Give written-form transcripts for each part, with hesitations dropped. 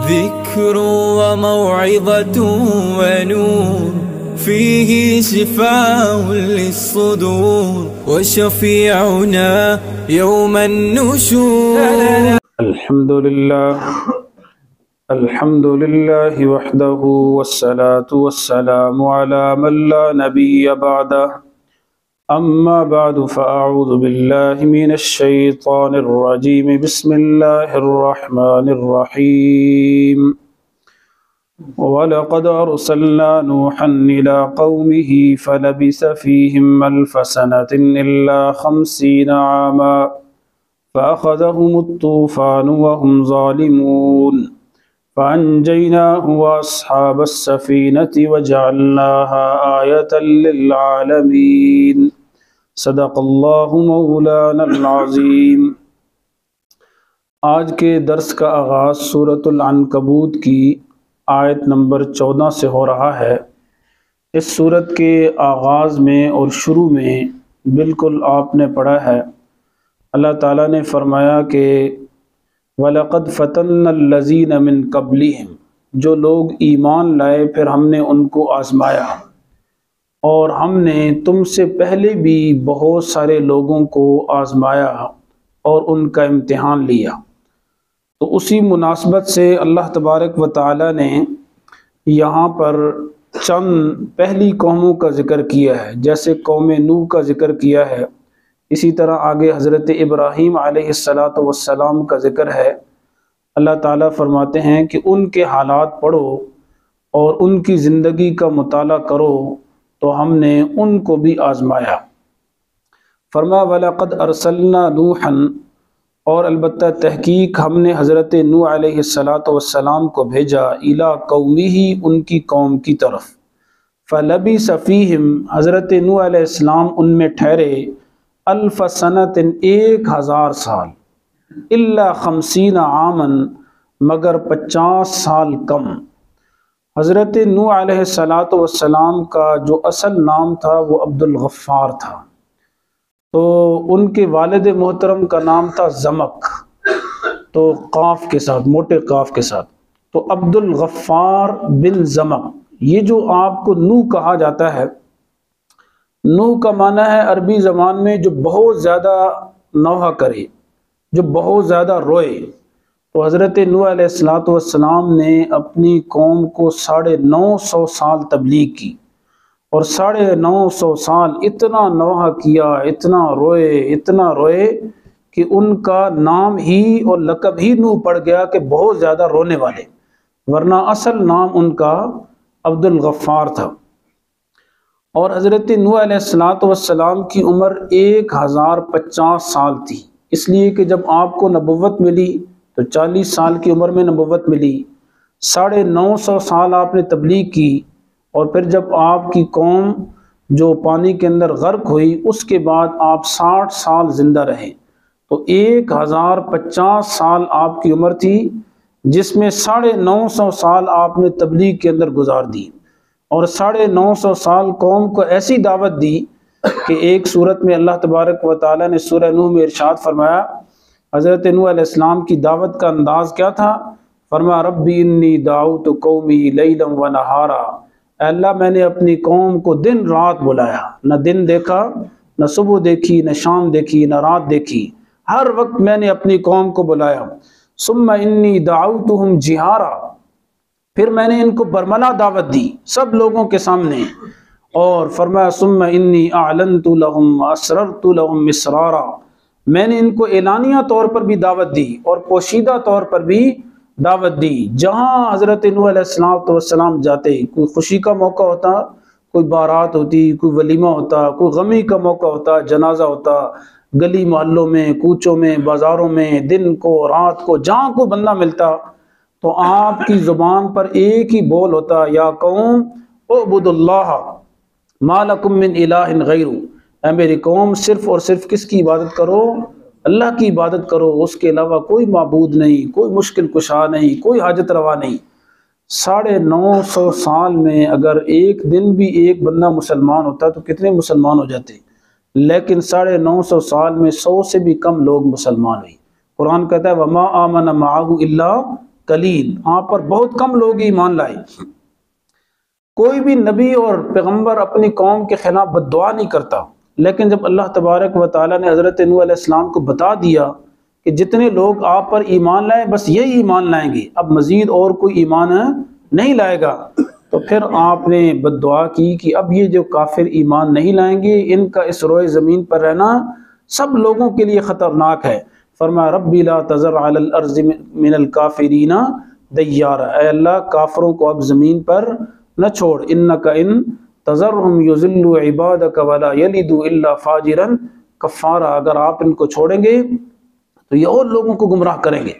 ذكر وموعظة ونور، فيه شفاء للصدور وشفيعنا يوم النشور. الحمد لله وحده والصلاة والسلام على من لا نبي بعده. أما بعد فأعوذ بالله من الشيطان الرجيم. بسم الله الرحمن الرحيم. ولقد أرسلنا نوحا إلى قومه فلبث فيهم 1000 سنة إلا 50 عاما فأخذهم الطوفان وهم ظالمون فأنجيناه وأصحاب السفينة وجعلناها آية للعالمين. صدق اللہ مولانا العظیم۔ آج کے درس کا آغاز سورۃ العنکبوت کی آیت نمبر 14 سے ہو رہا ہے۔ اس سورت کے آغاز میں اور شروع میں بالکل آپ نے پڑھا ہے، اللہ تعالیٰ نے فرمایا کہ وَلَقَدْ فَتَنَّا الَّذِينَ مِن قَبْلِهِمْ، جو لوگ ایمان لائے پھر ہم نے ان کو آزمایا، اور ہم نے تم سے پہلے بھی بہت سارے لوگوں کو آزمایا اور ان کا امتحان لیا۔ تو اسی مناسبت سے اللہ تبارک و تعالی نے یہاں پر چند پہلی قوموں کا ذکر کیا ہے، جیسے قوم نوح کا ذکر کیا ہے، اسی طرح آگے حضرت ابراہیم علیہ السلام کا ذکر ہے۔ اللہ تعالیٰ فرماتے ہیں کہ ان کے حالات پڑھو اور ان کی زندگی کا مطالعہ کرو تو ہم نے ان کو بھی آزمایا۔ فرمایا وَلَقَدْ أَرْسَلْنَا نُوحًا، اور البتہ تحقیق ہم نے حضرت نوح علیہ السلام کو بھیجا، اِلَىٰ قَوْمِهِ، ان کی قوم کی طرف۔ فَلَبِثَ فِيهِمْ، حضرت نوح علیہ السلام ان میں ٹھہرے، 1000 سنۃ، 1000 سال، الا 50 عاماً، مگر 50 سال کم۔ حضرت نوح علیہ السلام کا جو اصل نام تھا وہ عبد الغفار تھا، تو ان کے والد محترم کا نام تھا زمک، تو قاف کے ساتھ، موٹے قاف کے ساتھ، تو عبد الغفار بن زمک۔ یہ جو آپ کو نوح کہا جاتا ہے، نوح کا معنی ہے عربی زبان میں جو بہت زیادہ نوحہ کرے، جو بہت زیادہ روئے۔ تو حضرت نوح علیہ السلام نے اپنی قوم کو 950 سال تبلیغ کی، اور 950 سال اتنا نوحہ کیا، اتنا روئے کہ ان کا نام ہی اور لقب ہی نوح پڑ گیا کہ بہت زیادہ رونے والے، ورنہ اصل نام ان کا عبد الغفار تھا۔ اور حضرت نوح علیہ السلام کی عمر 1050 سال تھی، اس لیے کہ جب آپ کو نبوت ملی تو 40 سال کی عمر میں نبوت ملی، 950 سال آپ نے تبلیغ کی، اور پھر جب آپ کی قوم جو پانی کے اندر غرق ہوئی اس کے بعد آپ 60 سال زندہ رہے، تو 1050 سال آپ کی عمر تھی، جس میں 950 سال آپ نے تبلیغ کے اندر گزار دی، اور 950 سال قوم کو ایسی دعوت دی کہ ایک صورت میں اللہ تبارک و تعالی نے سورہ نوح میں ارشاد فرمایا، حضرت نوح علیہ السلام کی دعوت کا انداز کیا تھا؟ فرمایا ربی انی دعوت قومی لیلا و نہارا، اے اللہ میں نے اپنی قوم کو دن رات بلایا، نہ دن دیکھا، نہ صبح دیکھی، نہ شام دیکھی، نہ رات دیکھی، ہر وقت میں نے اپنی قوم کو بلایا۔ ثم انی دعوتہم جہارا، پھر میں نے ان کو برملا دعوت دی سب لوگوں کے سامنے، اور فرمایا ثم انی اعلنت لہم اسررت لہم اسرارا، میں نے ان کو اعلانیہ طور پر بھی دعوت دی اور پوشیدہ طور پر بھی دعوت دی۔ جہاں حضرت نوح علیہ السلام جاتے، کوئی خوشی کا موقع ہوتا، کوئی بارات ہوتی، کوئی ولیمہ ہوتا، کوئی غمی کا موقع ہوتا، جنازہ ہوتا، گلی محلوں میں، کوچوں میں، بازاروں میں، دن کو رات کو جہاں کو بندہ ملتا تو آپ کی زبان پر ایک ہی بول ہوتا، یا قوم اعبدوا اللہ ما لکم من الہ غیرہ، اے میری قوم صرف اور صرف کس کی عبادت کرو؟ اللہ کی عبادت کرو، اس کے علاوہ کوئی معبود نہیں، کوئی مشکل کشا نہیں، کوئی حاجت روا نہیں۔ 950 سال میں اگر ایک دن بھی ایک بندہ مسلمان ہوتا تو کتنے مسلمان ہو جاتے؟ لیکن 950 سال میں 100 سے بھی کم لوگ مسلمان ہوئے۔ قرآن کہتا ہے وَمَا آمَنَ مَعَهُ إِلَّا قلیل، آپ پر بہت کم لوگ ایمان لائے۔ کوئی بھی نبی اور پیغمبر اپنی قوم کے خلاف بد دعا نہیں کرتا، لیکن جب اللہ تبارک و تعالیٰ نے حضرت نوح علیہ السلام کو بتا دیا کہ جتنے لوگ آپ پر ایمان لائیں بس یہی ایمان لائیں گے، اب مزید اور کوئی ایمان نہیں لائے گا، تو پھر آپ نے بد دعا کی کہ اب یہ جو کافر ایمان نہیں لائیں گے، ان کا اس روئے زمین پر رہنا سب لوگوں کے لیے خطرناک ہے۔ فرمایا ربی لا تذر علی الارض من الکافرین دیارا، اے اللہ کافروں کو اب زمین پر نہ چھوڑ، انک ان تذرہم یضلوا عبادک ولا یلدوا الا فاجرا کفارا، اگر آپ ان کو چھوڑیں گے تو یہ اور لوگوں کو گمراہ کریں گے۔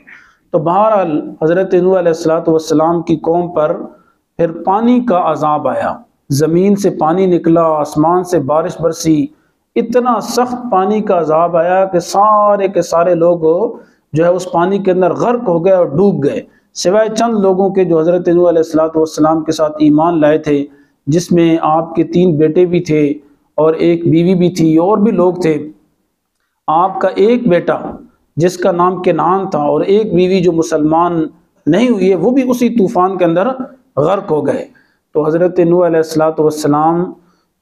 تو بہرحال حضرت نوح علیہ السلام کی قوم پر پھر پانی کا عذاب آیا، زمین سے پانی نکلا، آسمان سے بارش برسی، اتنا سخت پانی کا عذاب آیا کہ سارے کے سارے لوگ جو ہے اس پانی کے اندر غرق ہو گئے اور ڈوب گئے، سوائے چند لوگوں کے جو حضرت نوح علیہ السلام کے ساتھ ایمان لائے تھے، جس میں آپ کے 3 بیٹے بھی تھے اور ایک بیوی بھی تھی، اور بھی لوگ تھے۔ آپ کا ایک بیٹا جس کا نام کنعان تھا اور ایک بیوی جو مسلمان نہیں ہوئی ہے، وہ بھی اسی طوفان کے اندر غرق ہو گئے۔ تو حضرت نوح علیہ السلام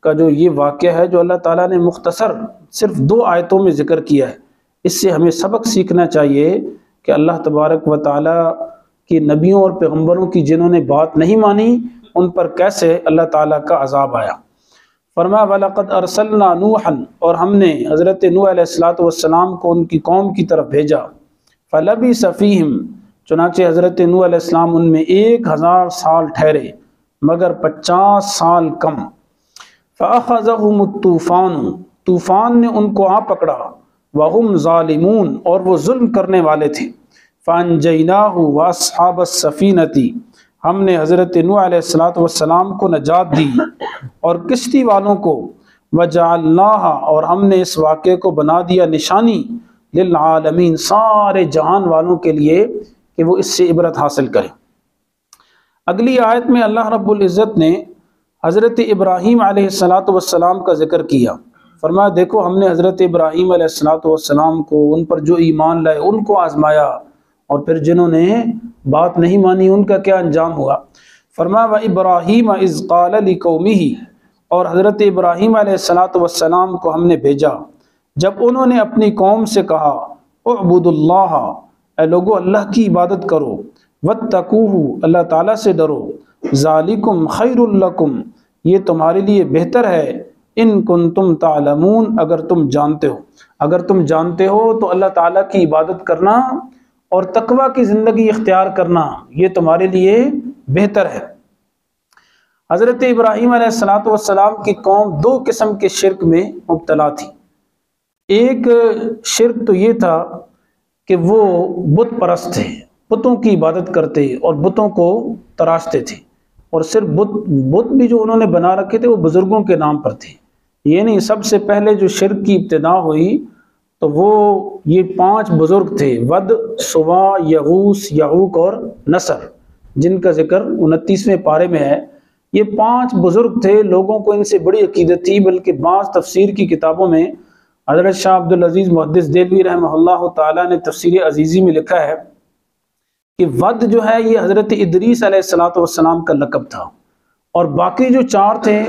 کا جو یہ واقعہ ہے جو اللہ تعالیٰ نے مختصر صرف 2 آیتوں میں ذکر کیا ہے، اس سے ہمیں سبق سیکھنا چاہیے کہ اللہ تبارک و تعالیٰ کی نبیوں اور پیغمبروں کی جنہوں نے بات نہیں مانی ان پر کیسے اللہ تعالیٰ کا عذاب آیا۔ فرمایا وَلَقَدْ أَرْسَلْنَا نُوحًا، اور ہم نے حضرت نوح علیہ السلام کو ان کی قوم کی طرف بھیجا، فَلَبِثَ فِيهِمْ، چنانچہ حضرت نوح علیہ السلام ان میں 1000 سال ٹھہرے مگر 50 سال کم، فَأَخَذَهُمُ الطُّوفَانُ، طوفان نے ان کو آ پکڑا، وَهُمْ ظَالِمُونَ، اور وہ ظلم کرنے والے تھے، فَأَنْجَيْنَاهُ وَأَصْحَابَ السَّفِينَةِ، ہم نے حضرت نوح علیہ السلام کو نجات دی اور کشتی والوں کو، وَجَعَلْنَاهَا، اور ہم نے اس واقعے کو بنا دیا نشانی، للعالمین، سارے جہان والوں کے لیے کہ وہ اس سے عبرت حاصل کریں۔ اگلی آیت میں اللہ رب العزت نے حضرت ابراہیم علیہ السلام کا ذکر کیا، فرمایا دیکھو ہم نے حضرت ابراہیم علیہ السلام کو، ان پر جو ایمان لائے ان کو آزمایا، اور پھر جنہوں نے بات نہیں مانی ان کا کیا انجام ہوا۔ فرمایا وَإِبْرَاهِيمَ إِذْ قَالَ لِقَوْمِهِ، اور حضرت ابراہیم علیہ السلام کو ہم نے بھیجا جب انہوں نے اپنی قوم سے کہا اعبدوا اللہ، اے لوگو اللہ کی عبادت کرو، واتقوہ، اللہ تعالیٰ سے ڈرو، ذالکم خیر لکم، یہ تمہارے لیے بہتر ہے، ان کنتم تعلمون، اگر تم جانتے ہو، اگر تم جانتے ہو تو اللہ تعالیٰ کی عبادت کرنا اور تقوی کی زندگی اختیار کرنا یہ تمہارے لیے بہتر ہے۔ حضرت ابراہیم علیہ السلام کی قوم 2 قسم کے شرک میں مبتلا تھی۔ ایک شرک تو یہ تھا کہ وہ بت پرست تھے، بتوں کی عبادت کرتے اور بتوں کو تراشتے تھے، اور صرف بت بھی جو انہوں نے بنا رکھے تھے وہ بزرگوں کے نام پر تھے۔ یہ نہیں، سب سے پہلے جو شرک کی ابتدا ہوئی تو وہ یہ 5 بزرگ تھے، ود، سوا، یغوث، یعوق اور نصر، جن کا ذکر 29ویں پارے میں ہے۔ یہ 5 بزرگ تھے، لوگوں کو ان سے بڑی عقیدت تھی، بلکہ بعض تفسیر کی کتابوں میں حضرت شاہ عبدالعزیز محدث دہلوی رحمہ اللہ تعالیٰ نے تفسیر عزیزی میں لکھا ہے کہ ود جو ہے یہ حضرت ادریس علیہ السلام کا لقب تھا، اور باقی جو 4 تھے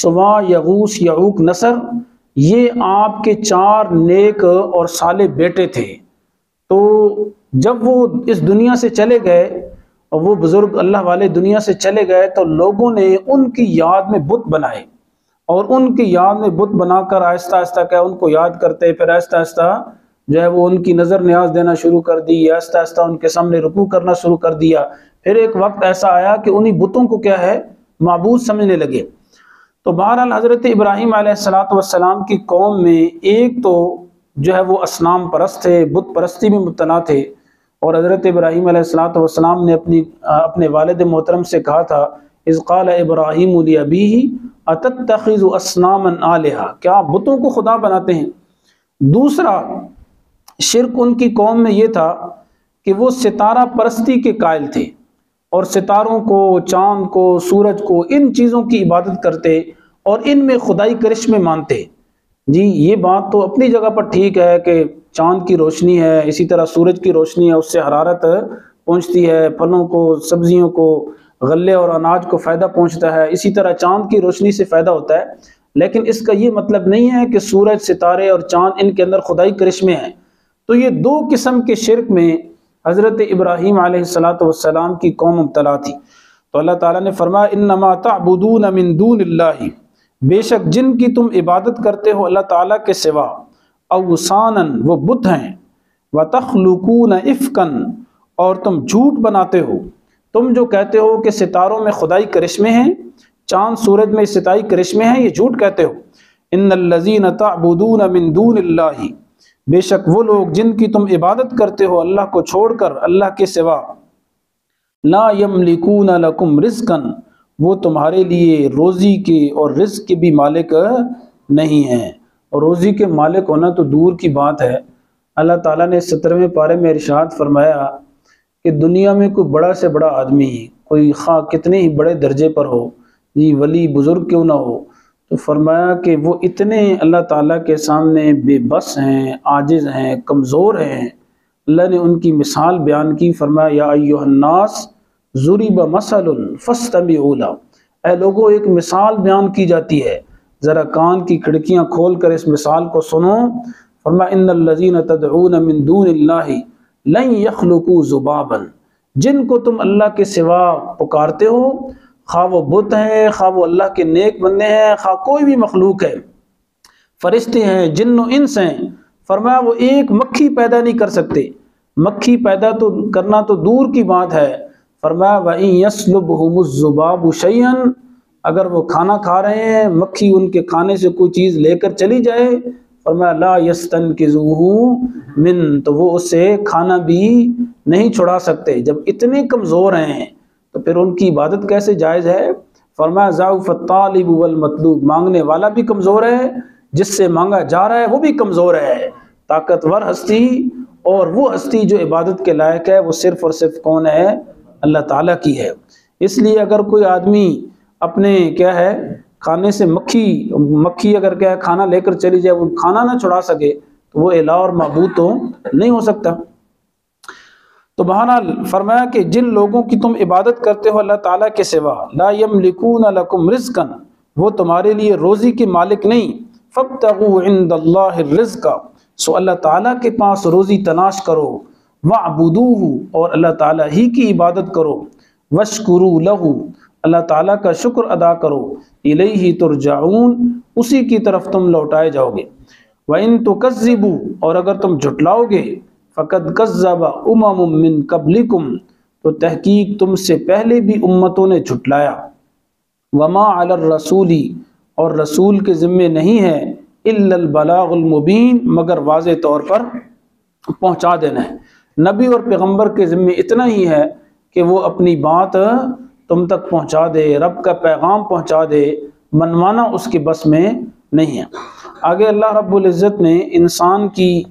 سوا، یغوث، یعوق، نصر، یہ آپ کے 4 نیک اور صالح بیٹے تھے۔ تو جب وہ اس دنیا سے چلے گئے اور وہ بزرگ اللہ والے دنیا سے چلے گئے تو لوگوں نے ان کی یاد میں بت بنائے، اور ان کی یاد میں بت بنا کر آہستہ آہستہ کیا ان کو یاد کرتے، پھر آہستہ آہستہ جو ہے وہ ان کی نظر نیاز دینا شروع کر دی، آہستہ آہستہ ان کے سامنے رکوع کرنا شروع کر دیا۔ پھر ایک وقت ایسا آیا کہ انہی بتوں کو کیا ہے معبود سمجھنے لگے۔ تو بہرحال حضرت ابراہیم علیہ السلام کی قوم میں ایک تو جو ہے وہ اصنام پرست تھے، بت پرستی میں مبتلا تھے، اور حضرت ابراہیم علیہ السلام نے اپنے والد محترم سے کہا تھا اذ قال ابراہیم لابیہ اتتخذ اصناما آلہہ، کیا آپ بتوں کو خدا بناتے ہیں؟ دوسرا شرک ان کی قوم میں یہ تھا کہ وہ ستارہ پرستی کے قائل تھے، اور ستاروں کو، چاند کو، سورج کو، ان چیزوں کی عبادت کرتے اور ان میں خدائی کرشمے مانتے۔ جی یہ بات تو اپنی جگہ پر ٹھیک ہے کہ چاند کی روشنی ہے، اسی طرح سورج کی روشنی ہے، اس سے حرارت پہنچتی ہے، پھلوں کو، سبزیوں کو، غلے اور اناج کو فائدہ پہنچتا ہے، اسی طرح چاند کی روشنی سے فائدہ ہوتا ہے۔ لیکن اس کا یہ مطلب نہیں ہے کہ سورج، ستارے اور چاند ان کے اندر خدائی کرشمے ہیں۔ تو یہ دو قسم کے شرک میں حضرت ابراہیم علیہ السلام کی قوم مبتلا تھی۔ تو اللہ تعالیٰ نے فرمایا انما تعبدون من دون اللہ، بے شک جن کی تم عبادت کرتے ہو اللہ تعالیٰ کے سوا، اوثانا، وہ بت ہیں، وتخلقون افکا، اور تم جھوٹ بناتے ہو۔ تم جو کہتے ہو کہ ستاروں میں خدائی کرشمے ہیں، چاند سورج میں ستائی کرشمے ہیں، یہ جھوٹ کہتے ہو۔ ان الذین تعبدون من دون اللہ، بے شک وہ لوگ جن کی تم عبادت کرتے ہو اللہ کو چھوڑ کر، اللہ کے سوا، لا یملکون لکم رزقا، وہ تمہارے لیے روزی کے اور رزق کے بھی مالک نہیں ہیں۔ اور روزی کے مالک ہونا تو دور کی بات ہے۔ اللہ تعالیٰ نے 17ویں پارے میں ارشاد فرمایا کہ دنیا میں کوئی بڑا سے بڑا آدمی، کوئی خواہ کتنے ہی بڑے درجے پر ہو، جی ولی بزرگ کیوں نہ ہو، تو فرمایا کہ وہ اتنے اللہ تعالیٰ کے سامنے بے بس ہیں، عاجز ہیں، کمزور ہیں۔ اللہ نے ان کی مثال بیان کی، فرمایا یا ایھا الناس ضرب مثل فاستمعوا لہ، اے لوگوں ایک مثال بیان کی جاتی ہے، ذرا کان کی کھڑکیاں کھول کر اس مثال کو سنو۔ فرمایا ان الذین تدعون من دون اللہ لن یخلقوا ذبابا، جن کو تم اللہ کے سوا پکارتے ہو، خواہ وہ بت ہیں، خواہ وہ اللہ کے نیک بندے ہیں، خواہ کوئی بھی مخلوق ہے، فرشتے ہیں، جن و انس ہیں، فرمایا وہ ایک مکھی پیدا نہیں کر سکتے۔ مکھی پیدا تو کرنا تو دور کی بات ہے، فرمایا وَإِن يَسْلُبْهُمُ الذُّبَابُ شَيْئًا، اگر وہ کھانا کھا رہے ہیں، مکھی ان کے کھانے سے کوئی چیز لے کر چلی جائے، فرمایا لا يَسْتَنْقِذُوهُ مِن، تو وہ اسے کھانا بھی نہیں چھڑا سکتے۔ جب اتنے کمزور ہیں تو پھر ان کی عبادت کیسے جائز ہے؟ فرمایا ضعف الطالب والمطلوب، مانگنے والا بھی کمزور ہے، جس سے مانگا جا رہا ہے وہ بھی کمزور ہے۔ طاقتور ہستی اور وہ ہستی جو عبادت کے لائق ہے وہ صرف اور صرف کون ہے؟ اللہ تعالیٰ کی ہے۔ اس لیے اگر کوئی آدمی اپنے کیا ہے کھانے سے مکھی اگر کیا ہے کھانا لے کر چلی جائے، وہ کھانا نہ چھڑا سکے، تو وہ الہ اور معبود تو نہیں ہو سکتا۔ تو بہرحال فرمایا کہ جن لوگوں کی تم عبادت کرتے ہو اللہ تعالیٰ کے سوا، لا یملکون لکم رزقا، وہ تمہارے لیے روزی کے مالک نہیں، فابتغوا عند اللہ الرزق، سو اللہ تعالیٰ کے پاس روزی تلاش کرو، وعبدوہ، اور اللہ تعالیٰ ہی کی عبادت کرو، واشکروا لہ، اللہ تعالیٰ کا شکر ادا کرو، الیہ ترجعون، اسی کی طرف تم لوٹائے جاؤ گے۔ وَإِن تُكَذِّبُوا، اور اگر تم جھٹلاؤ گے، فَقَدْ كَذَّبَ أُمَمٌ مِّن قَبْلِكُمْ، تو تحقیق تم سے پہلے بھی امتوں نے جھٹلایا۔ وَمَا عَلَى الرَّسُولِ، اور رسول کے ذمے نہیں ہے، إِلَّا الْبَلَاغُ الْمُبِينُ، مگر واضح طور پر پہنچا دینا ہے۔ نبی اور پیغمبر کے ذمے اتنا ہی ہے کہ وہ اپنی بات تم تک پہنچا دے، رب کا پیغام پہنچا دے، منوانا اس کے بس میں نہیں ہے۔ آگے اللہ رب العزت نے انسان کی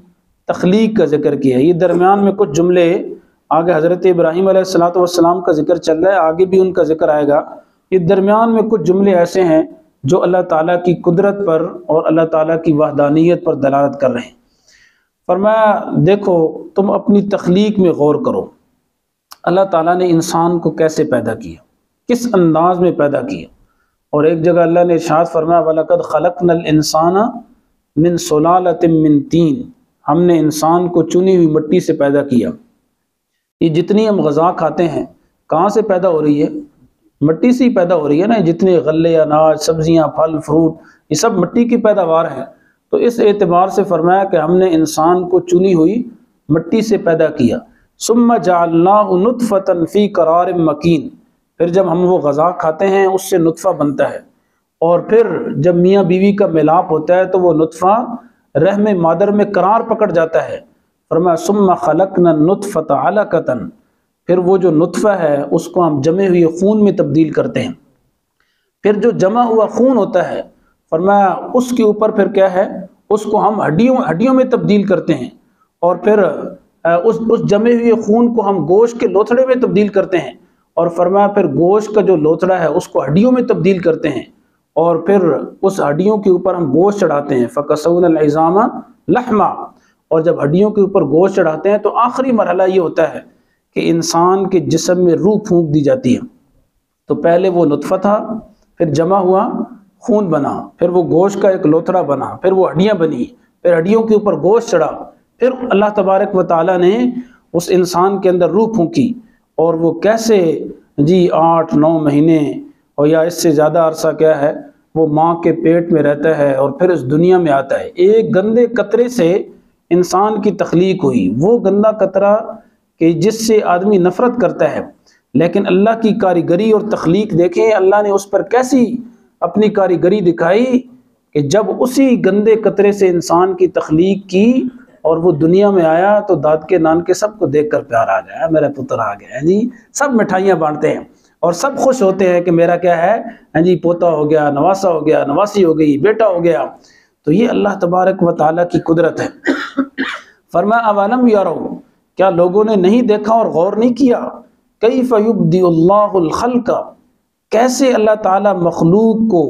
تخلیق کا ذکر کیا ہے۔ یہ درمیان میں کچھ جملے آگے حضرت ابراہیم علیہ السلام کا ذکر چل رہا ہے، آگے بھی ان کا ذکر آئے گا۔ یہ درمیان میں کچھ جملے ایسے ہیں جو اللہ تعالیٰ کی قدرت پر اور اللہ تعالیٰ کی وحدانیت پر دلالت کر رہے ہیں۔ فرمایا دیکھو تم اپنی تخلیق میں غور کرو، اللہ تعالیٰ نے انسان کو کیسے پیدا کیا، کس انداز میں پیدا کیا۔ اور ایک جگہ اللہ نے ارشاد فرمایا وَلَقَدْ خَلَقْنَا الْإِنسَانَ مِنْ صُلَالَةٍ مِّن طِينٍ، ہم نے انسان کو چنی ہوئی مٹی سے پیدا کیا۔ یہ جتنی ہم غذا کھاتے ہیں کہاں سے پیدا ہو رہی ہے؟ مٹی سے ہی پیدا ہو رہی ہے نا۔ جتنے غلے، اناج، سبزیاں، پھل، فروٹ، یہ سب مٹی کی پیداوار ہیں۔ تو اس اعتبار سے فرمایا کہ ہم نے انسان کو چنی ہوئی مٹی سے پیدا کیا۔ ثم جعلناہ نطفۃ فی قرار مکین، پھر جب ہم وہ غذا کھاتے ہیں اس سے نطفہ بنتا ہے، اور پھر جب میاں بیوی کا ملاپ ہوتا ہے تو وہ نطفہ رحم مادر میں قرار پکڑ جاتا ہے۔ فرمایا ثم خلقنا النطفۃ علقۃ، پھر وہ جو نطفہ ہے اس کو ہم جمے ہوئے خون میں تبدیل کرتے ہیں۔ پھر جو جمع ہوا خون ہوتا ہے فرمایا اس کے اوپر پھر کیا ہے، اس کو ہم ہڈیوں میں تبدیل کرتے ہیں، اور پھر اس جمے ہوئے خون کو ہم گوشت کے لوتھڑے میں تبدیل کرتے ہیں، اور فرمایا پھر گوشت کا جو لوتھڑا ہے اس کو ہڈیوں میں تبدیل کرتے ہیں، اور پھر اس ہڈیوں کے اوپر ہم گوشت چڑھاتے ہیں۔ فَكَسَوْنَا الْعِظَامَ لَحْمًا، اور جب ہڈیوں کے اوپر گوشت چڑھاتے ہیں تو آخری مرحلہ یہ ہوتا ہے کہ انسان کے جسم میں روح پھونک دی جاتی ہے، تو پہلے وہ نطفہ تھا، پھر جمع ہوا خون بنا، پھر وہ گوشت کا ایک لوتھڑا بنا، پھر وہ ہڈیاں بنی، پھر ہڈیوں کے اوپر گوشت چڑھا، پھر اللہ تبارک و تعالیٰ نے اس انسان کے اندر روح پھونکی، اور وہ کیسے 8-9 مہینے اور یا اس سے زیادہ عرصہ کیا ہے وہ ماں کے پیٹ میں رہتا ہے اور پھر اس دنیا میں آتا ہے۔ ایک گندے قطرے سے انسان کی تخلیق ہوئی، وہ گندا قطرہ کہ جس سے آدمی نفرت کرتا ہے، لیکن اللہ کی کاریگری اور تخلیق دیکھیں، اللہ نے اس پر کیسی اپنی کاریگری دکھائی کہ جب اسی گندے قطرے سے انسان کی تخلیق کی اور وہ دنیا میں آیا تو داد کے نان کے سب کو دیکھ کر پیار آ گیا، میرا پتر آ گیا ہے سب مٹھائیاں بانٹتے ہیں اور سب خوش ہوتے ہیں کہ میرا کیا ہے پوتا ہو گیا، نواسا ہو گیا، نواسی ہو گئی، بیٹا ہو گیا۔ تو یہ اللہ تبارک و تعالیٰ کی قدرت ہے۔ فرمایا اولم یروا، کیا لوگوں نے نہیں دیکھا اور غور نہیں کیا، کیف یبدئ اللہ الخلق، کیسے اللہ تعالیٰ مخلوق کو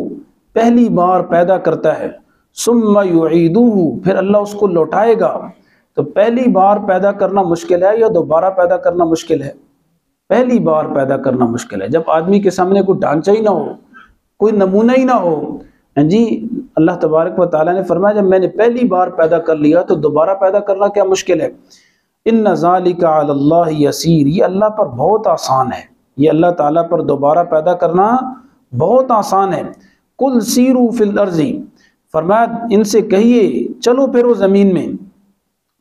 پہلی بار پیدا کرتا ہے، ثم یعیدہ، پھر اللہ اس کو لوٹائے گا۔ تو پہلی بار پیدا کرنا مشکل ہے یا دوبارہ پیدا کرنا مشکل ہے؟ پہلی بار پیدا کرنا مشکل ہے، جب آدمی کے سامنے کوئی ڈھانچہ ہی نہ ہو، کوئی نمونہ ہی نہ ہو۔ اللہ تبارک و تعالیٰ نے فرمایا جب میں نے پہلی بار پیدا کر لیا تو دوبارہ پیدا کرنا کیا مشکل ہے۔ ان ذالک علی اللہ یسیر، یہ اللہ پر بہت آسان ہے، یہ اللہ تعالیٰ پر دوبارہ پیدا کرنا بہت آسان ہے۔ قل سیروا فی الارض، فرمایا ان سے کہیے چلو پھرو زمین میں،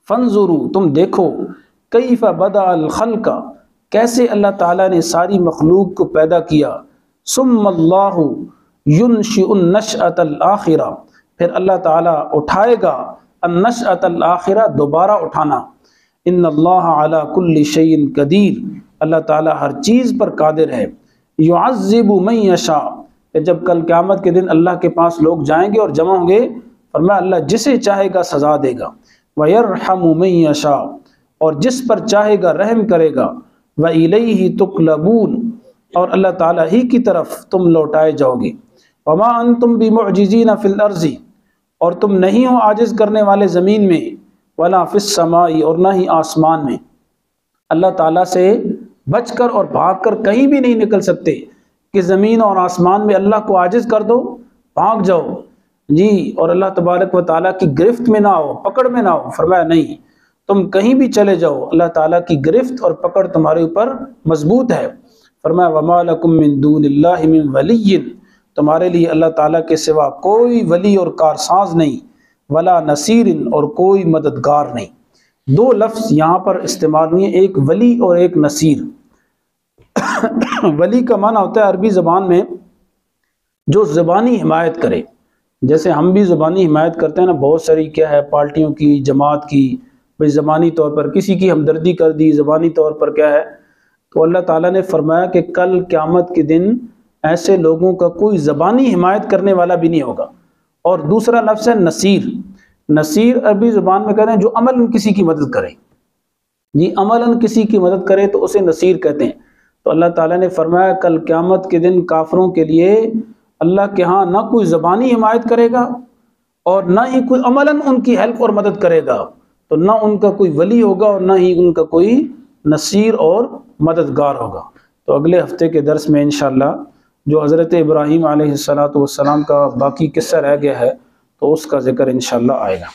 فانظروا، تم دیکھو، کیف بدأ الخلق، کیسے اللہ تعالیٰ نے ساری مخلوق کو پیدا کیا، ثم اللہ ينشئ النشأۃ الآخرہ، پھر اللہ تعالیٰ اٹھائے گا النشأۃ الآخرہ، دوبارہ اٹھانا۔ ان اللہ علی کل شیء قدیر، اللہ تعالیٰ ہر چیز پر قادر ہے۔ یعذب من یشاء، جب کل قیامت کے دن اللہ کے پاس لوگ جائیں گے اور جمع ہوں گے، فرمایا اللہ جسے چاہے گا سزا دے گا، ویرحم من یشاء، اور جس پر چاہے گا رحم کرے گا، وإلیہ تقلبون، اور اللہ تعالیٰ ہی کی طرف تم لوٹائے جاؤ گے۔ وما انتم بمعجزین فی الارض، اور تم نہیں ہو عاجز کرنے والے زمین میں، ولا فی السماء، اور نہ ہی آسمان میں۔ اللہ تعالیٰ سے بچ کر اور بھاگ کر کہیں بھی نہیں نکل سکتے کہ زمین اور آسمان میں اللہ کو عاجز کر دو، بھاگ جاؤ اور اللہ تبارک و تعالیٰ کی گرفت میں نہ ہو، پکڑ میں نہ ہو۔ فرمایا نہیں، تم کہیں بھی چلے جاؤ، اللہ تعالیٰ کی گرفت اور پکڑ تمہارے اوپر مضبوط ہے۔ فرمایا وما لکم من دون اللہ من ولی، تمہارے لیے اللہ تعالیٰ کے سوا کوئی ولی اور کارساز نہیں، ولا نصیر، اور کوئی مددگار نہیں۔ دو لفظ یہاں پر استعمال ہوئے، ایک ولی اور ایک نصیر۔ ولی کا معنی ہوتا ہے عربی زبان میں جو زبانی حمایت کرے، جیسے ہم بھی زبانی حمایت کرتے ہیں نا، بہت ساری کیا ہے پارٹیوں کی، جماعت کی، بھئی زبانی طور پر کسی کی ہمدردی کر دی، زبانی طور پر کیا ہے۔ تو اللہ تعالیٰ نے فرمایا کہ کل قیامت کے دن ایسے لوگوں کا کوئی زبانی حمایت کرنے والا بھی نہیں ہوگا۔ اور دوسرا لفظ ہے نصیر۔ نصیر عربی زبان میں کہتے ہیں جو عملاً کسی کی مدد کرے، عملاً کسی کی مدد کرے تو اسے نصیر کہتے ہیں۔ تو اللہ تعالیٰ نے فرمایا کل قیامت کے دن کافروں کے لیے اللہ کے ہاں نہ کوئی زبانی حمایت کرے گا اور نہ ہی کوئی عملاً ان کی ہیلپ اور مدد کرے گا، تو نہ ان کا کوئی ولی ہوگا اور نہ ہی ان کا کوئی نصیر اور مددگار ہوگا۔ تو اگلے ہفتے کے درس میں انشاءاللہ جو حضرت ابراہیم علیہ السلام کا باقی قصہ رہ گیا ہے تو اس کا ذکر انشاءاللہ آئے گا۔